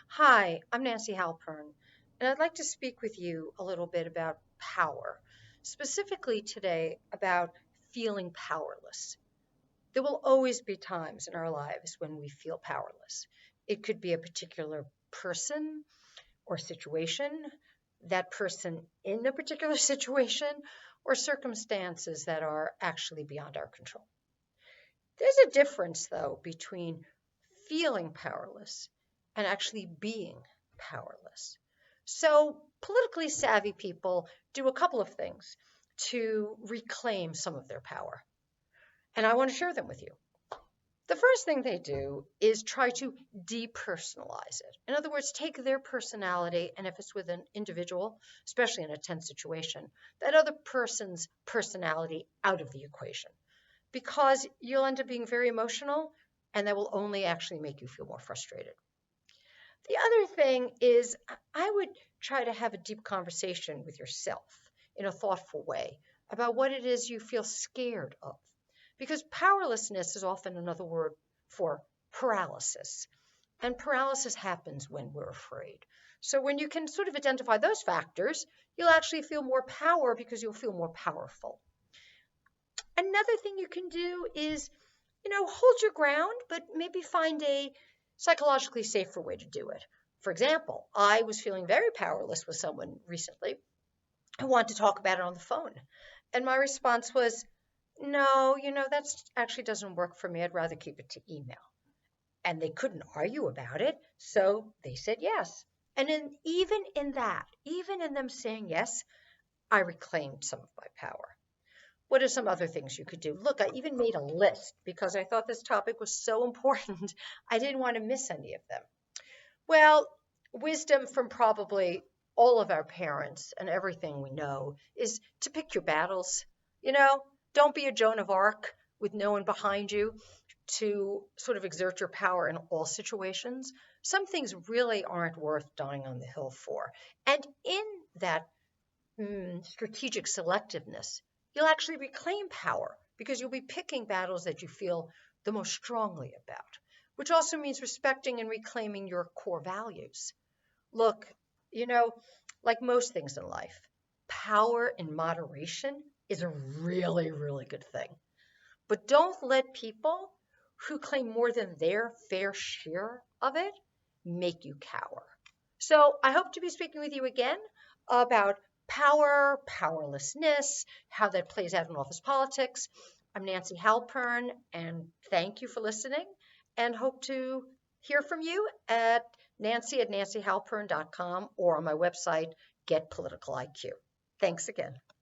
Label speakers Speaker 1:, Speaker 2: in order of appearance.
Speaker 1: Hi, I'm Nancy Halpern, and I'd like to speak with you a little bit about power, specifically today about feeling powerless. There will always be times in our lives when we feel powerless. It could be a particular person or situation, that person in a particular situation, or circumstances that are actually beyond our control. There's a difference, though, between feeling powerless and actually being powerless. So, politically savvy people do a couple of things to reclaim some of their power, and I want to share them with you. The first thing they do is try to depersonalize it. In other words, take their personality, and if it's with an individual, especially in a tense situation, that other person's personality out of the equation because you'll end up being very emotional and that will only actually make you feel more frustrated. The other thing is, I would try to have a deep conversation with yourself in a thoughtful way about what it is you feel scared of. Because powerlessness is often another word for paralysis. And paralysis happens when we're afraid. So when you can sort of identify those factors, you'll actually feel more power because you'll feel more powerful. Another thing you can do is, hold your ground, but maybe find a psychologically safer way to do it. For example, I was feeling very powerless with someone recently who wanted to talk about it on the phone. And my response was, no, that actually doesn't work for me. I'd rather keep it to email. And they couldn't argue about it, so they said yes. And even in them saying yes, I reclaimed some of my power. What are some other things you could do? Look, I even made a list because I thought this topic was so important. I didn't want to miss any of them. Well, wisdom from probably all of our parents and everything we know is to pick your battles. You know, don't be a Joan of Arc with no one behind you to sort of exert your power in all situations. Some things really aren't worth dying on the hill for. And in that strategic selectiveness, you'll actually reclaim power because you'll be picking battles that you feel the most strongly about, which also means respecting and reclaiming your core values. Look, you know, like most things in life, power in moderation is a really, really good thing. But don't let people who claim more than their fair share of it make you cower. So I hope to be speaking with you again about power, powerlessness, how that plays out in office politics. I'm Nancy Halpern, and thank you for listening, and hope to hear from you at nancy@nancyhalpern.com or on my website, Get Political IQ. Thanks again.